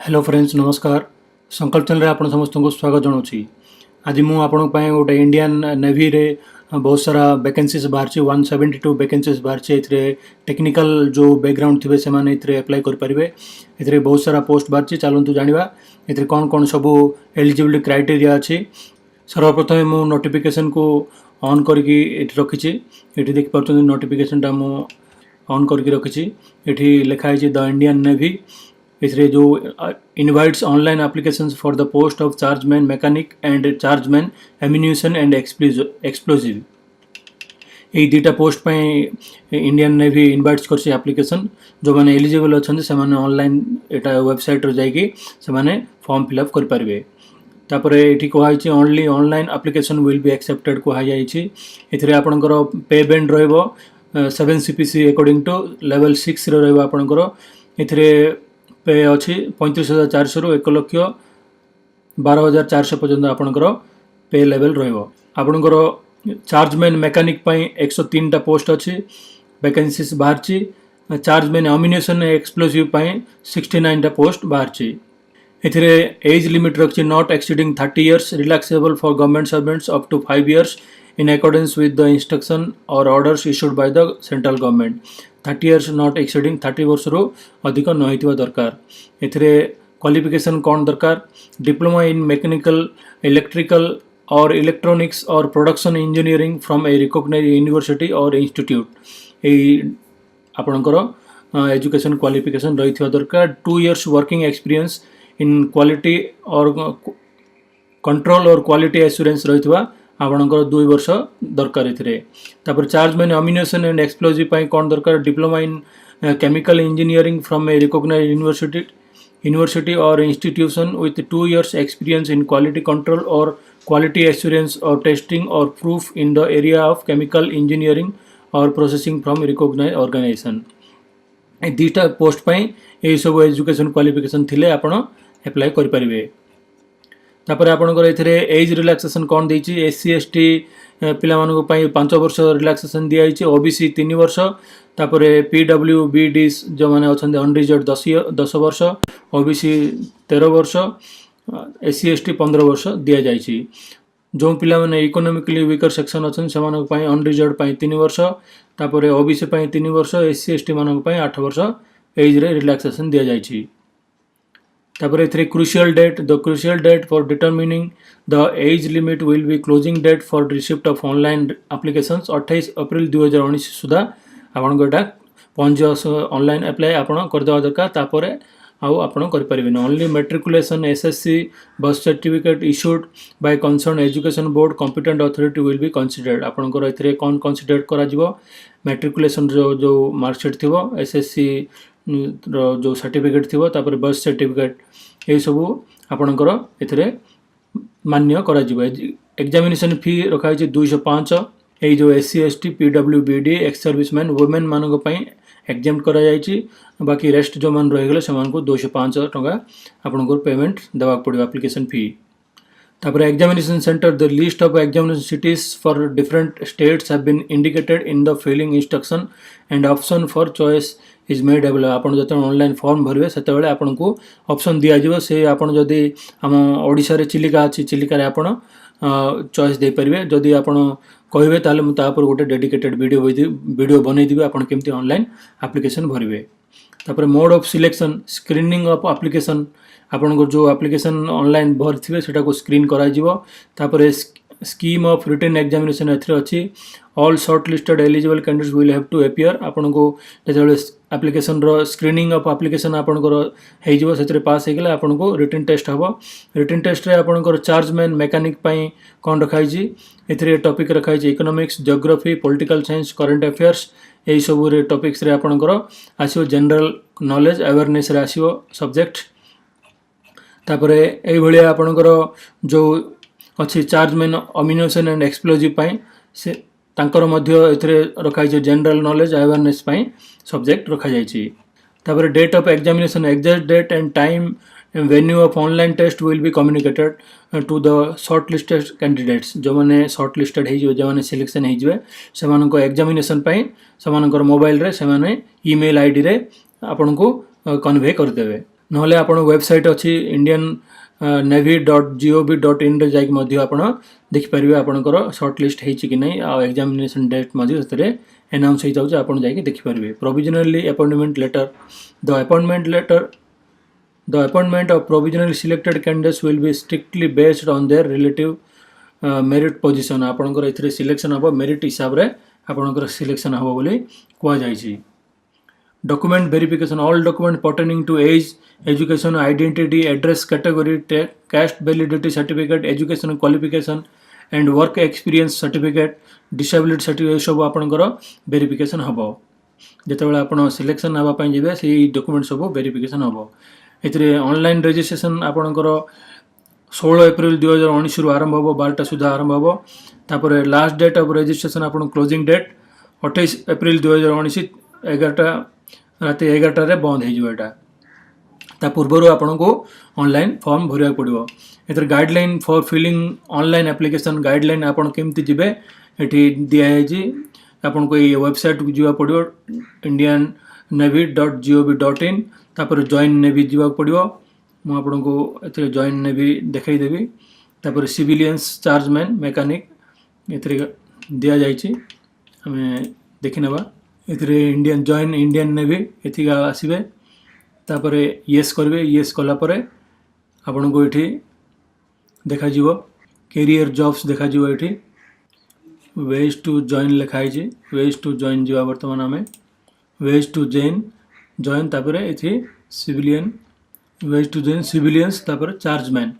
Hello friends नमस्कार संकल्प channel आप समस्त को स्वागत जनाऊँगी। आज मुझे गोटे इंडियन नेवी रे बहुत सारा वैकेंसीज बाहर 172 वैकेंसीज बाहर टेक्निकल जो बैकग्राउंड थे से अप्लाई करेंगे। ए बहुत सारा पोस्ट बाहर चलतु जाना ए कौन कौन सब एलिजिबिलिटी क्राइटेरिया अच्छी। सर्वप्रथम मु नोटिफिकेशन को ऑन करके रखी ये देखिए नोटिफिकेशन मु ऑन करके रखी ये लिखाई द इंडियन नेवी इसरे जो invites online applications for the post of chargeman mechanic and chargeman ammunition and explosive ये दुटा पोस्ट इंडियन नेवी इनवाइट्स कर एप्लीकेशन जो मैंने एलिजिबल अच्छा से ऑनलाइन एटा वेबसाइट रे जाइए से फॉर्म फिलअप करेंगे। तापर ये कहुई only online application will be accepted कहुई आपणकर पे बैंड रहिबो 7 CPC अकॉर्डिंग टू लेवल 6 रे आपणकर पे अच्छी 35,400 रु 1,12,400 पर्यंत आपणकर पे लेवल आपणकर चार्जमैन मैकेनिक 103टा पोस्ट अच्छी वैकेंसीज बाहर। चार्जमैन एम्यूनिशन एक्सप्लोजिव 69टा पोस्ट बाहर। एथिरे एज लिमिट रखी not exceeding 30 years relaxable for government servants up to 5 years in accordance with the instruction और orders issued by the central government. 30 years not exceeding 30 वर्ष रु अधिक न होइतिबा दरकार। एथिरे क्वालिफिकेशन कौन दरकार diploma in mechanical electrical or electronics or production engineering from a recognised university or institute ए आपणकर एजुकेशन क्वालिफिकेशन रही दरकार। 2 years working experience in quality or control और क्वालिटी एश्योरेंस रही आपणकर 2 वर्ष दरकार। तापर चार्जमैन एम्यूनिशन एंड एक्सप्लोजिव कौन दरकार diploma in chemical engineering from a recognised university और institution with 2 years experience in quality control और क्वालिटी एश्योरेंस और टेस्टिंग और proof in the area of chemical engineering और प्रोसेसिंग फ्रॉम रिकॉग्नाइज्ड ऑर्गेनाइजेशन। दुटा post यही सब एजुकेशन क्वालिफिकेशन थिले आपण अप्लाई करेंगे। तापर आपणकर एथिरे एज रिलैक्सेशन कौन देछि SC ST पिलामानको 5 वर्ष रिलैक्सेशन दिया OBC 3 वर्ष तापर PWBD जो माने अछन अनरिजर्व 10 वर्ष OBC 13 वर्ष SC ST 15 वर्ष दिया जाइछि। जो पिला माने इकोनॉमिकली वीकर सेक्शन अछन सेमानको अनरिजर्व 3 वर्ष तापर OBC 3 वर्ष SC ST मानको 8 वर्ष एज रे रिलैक्सेशन दिया जाइछि। तापर एथिरे crucial date for determining the age limit will be closing date for receipt of online applications 28 April 2019 सुधा आपन एटा पंज ऑनलाइन अप्लाई आपन कर देवा दरकार। तापर आउ आपन कर परिबेन only matriculation SSC birth certificate issued by concern education board competent authority will be considered. आपन एथिरे कौन कंसीडर करा जिवो मैट्रिकुलेशन जो मार्कशीट थिवो SSC जो सर्टिफिकेट थी तापर बर्थ सर्टिफिकेट ये सब आपणकर एथिरे मान्य करा जिवो। एग्जामिनेशन फी रखा 205 ये जो SC ST PWBD ex serviceman women मानक एग्जाम करा जायछि। बाकी रेस्ट जो मान रहीगले से 205 टका आपणकर पेमेंट देवा पड़ो एप्लीकेशन फी। तापर examination centre the list of examination cities for different states have been indicated in the filling instruction and option for choice is made available. आपन जो ऑनलाइन फॉर्म भरवे सेते बेले आपन को ऑप्शन दिया जिवो से आपन जदी हम ओडिसा रे चिलिका अछि चिलिका रे आपन चॉइस दे परिबे। जदी आपन कहबे ताले मु तापर गोटे डेडिकेटेड वीडियो बनै दिबे आपन केमती ऑनलाइन एप्लीकेशन भरबे। तापर mode of selection screening of application आपन को जो एप्लीकेशन ऑनलाइन भर थिबे सेटा को स्क्रीन करा जिवो। तापर स्कीम ऑफ रिटन एग्जामिनेशन एथरे अछि all short listed eligible candidates will have to appear. आपन को जेतबे एप्लीकेशन रो स्क्रीनिंग ऑफ एप्लीकेशन आपन को हे जिवो सेतरे पास हे गेला आपन को रिटन टेस्ट हबो। रिटन टेस्ट रे आपन को चार्जमैन मैकेनिक पई कोन रखाई छी एथरे टॉपिक रखाई छी economics geography political science current affairs एई सब रे टॉपिक्स रे आपन को आसीओ जनरल नॉलेज अवेयरनेस रे आसीओ सब्जेक्ट। तापर एई भलिया आपन को जो अच्छी चार्जमैन एम्यूनिशन एंड एक्सप्लोजिव पाई से तांकर मध्य एथरे रखा जनरल नॉलेज अवेयरनेस पाई सब्जेक्ट रखा जाइछि। तापर date of examination exact date and time venue of online test will be communicated to the shortlisted candidates. जो मैंने शॉर्ट लिस्टेड हो जो मैंने सिलेक्शन हो एग्जामिनेशन पाई से मोबाइल रे से ईमेल आईडी रे आपन को कन्वे करदेवे। नहले आपण वेबसाइट अच्छी indiannavy.gov.in रे जाकि मध्य आपण देखि परिबे आपणकर शॉर्ट लिस्ट हेछि कि नै आ एग्जामिनेशन डेट मध्य सतरे अनाउंस हेइ जाउछ आपण जाकि देखि परिबे provisionally appointment letter the appointment of provisionally selected candidates will be strictly based on their relative merit position आपणकर एथिरे सिलेक्शन हबो मेरिट हिसाब रे आपणकर सिलेक्शन हबो बोली कुआ जायछि document verification all document pertaining to age education identity address category caste validity certificate education qualification and work experience certificate disability certificate सब आपनकर verification हबो जेतेबेला आपण सिलेक्शन हबा पय जेबे से डॉक्यूमेंट सब वेरिफिकेशन हबो एथिरे ऑनलाइन रजिस्ट्रेशन आपनकर 16 एप्रिल 2019 रु आरंभ हबो 12टा सुधा आरंभ हबो तापर लास्ट डेट ऑफ रजिस्ट्रेशन आपन क्लोजिंग डेट 28 एप्रिल 2019 11टा राति 11टा रे बंद हे जिवटा ता पूर्वरु आपनको ऑनलाइन फॉर्म भरिया पड़िबो एथर guideline for filling online application guideline आपन केमति जिबे एठी दिया है जी आपन को ये वेबसाइट को जीवा पड़िबो indiannavy.gov.in तापर जॉइन नेवी जीवा पड़िबो मु आपनको एथरे जॉइन नेवी देखाई देबी तापर सिविलियंस चार्जमैन मैकेनिक एथरे दिया जायछि हमें देखि नबा एथरे इंडियन नेवी एथिका आसीबे तापर यस करबे यस कला परे आपनको एठी देखा जीवो कैरियर जॉब्स देखा जीवो एठी वेज टू जॉइन लिखाई छी वेज टू जॉइन जीवा वर्तमान हमें वेज टू जॉइन तापर एथि civilian ways to join civilians तापर चार्जमैन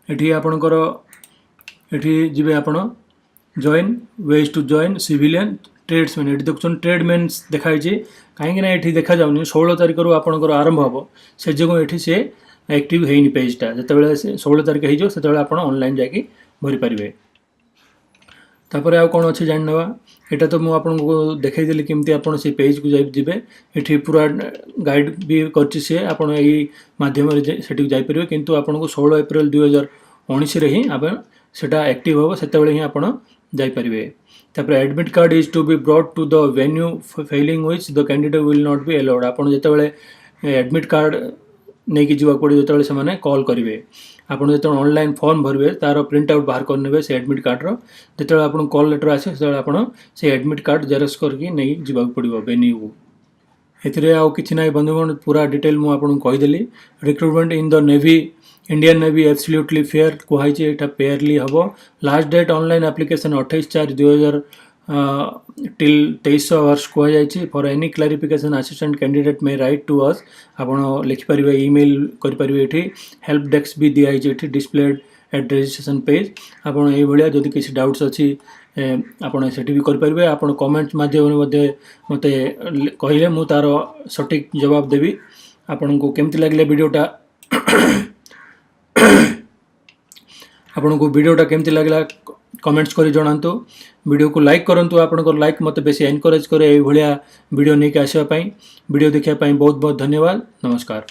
एठी आपनकर एठी जिबे आपण join ways to join civilian tradesman एठी देखछन ट्रेडमैन देखाई छी काहेकि ना एठी देखा जाउनी 16 तारिख रु आपनकर आरंभ हबो से जगो एठी से एक्टिव हेइनी पेजटा जतेबेले 16 तारिख हेइजो सेतेबेले आपण ऑनलाइन जाकी भरि परिबे तापर आ कोन अछि जानि नबा एटा तो मु आपनको देखाई देली केमती आपण से पेज को जाई जिबे एठी पूरा गाइड भी करछि से आपण एई माध्यम रे सेठी जाई परिबे किंतु आपनको 16 एप्रिल 2019 रे ही आपण सेटा एक्टिव होबो सेतेबेले ही आपण जाई परिबे तापर admit card is to be brought to the venue failing which the candidate will not be allowed आपण जेतेबेले एडमिट कार्ड नहीं कि जीवा पड़े जो से माने कॉल करेंगे आपन जो ऑनलाइन फॉर्म भरबे तार प्रिंट आउट बाहर करने से एडमिट कार्ड रो जो आपन कॉल लेटर आसे आपन से एडमिट कार्ड जेरक्स करके नहीं जीवा पड़ो वेन्यू को एथिरे आउ किछि नै बंधुगण पूरा डिटेल मु आपन कहि देली recruitment in the navy Indian navy absolutely fair कोहाई छै एटा फेयरली हबो last date online application 28/4/2000 till 23 hours को जायछि for any clarification assistant candidate may write to us आपण लिखि परिबे ईमेल करि परिबे एठी हेल्प डेस्क भी दिया है एठी डिस्प्लेड एट रजिस्ट्रेशन पेज आपण ए भलिया जदि किछि डाउट्स अछि आपण सेठी भी करि परिबे आपण कमेंट माध्यम मध्ये मते कहिले मु तार सटीक जवाब देबी आपण को केमति लागले वीडियोटा आपण को वीडियोटा केमति लागला कमेंट्स करी जणांतु वीडियो को लाइक करंतु आपनको लाइक मते बेसी एनकरेज करे ए भलिया वीडियो नै के आसीबा पई वीडियो देखिया पई बहुत बहुत धन्यवाद नमस्कार।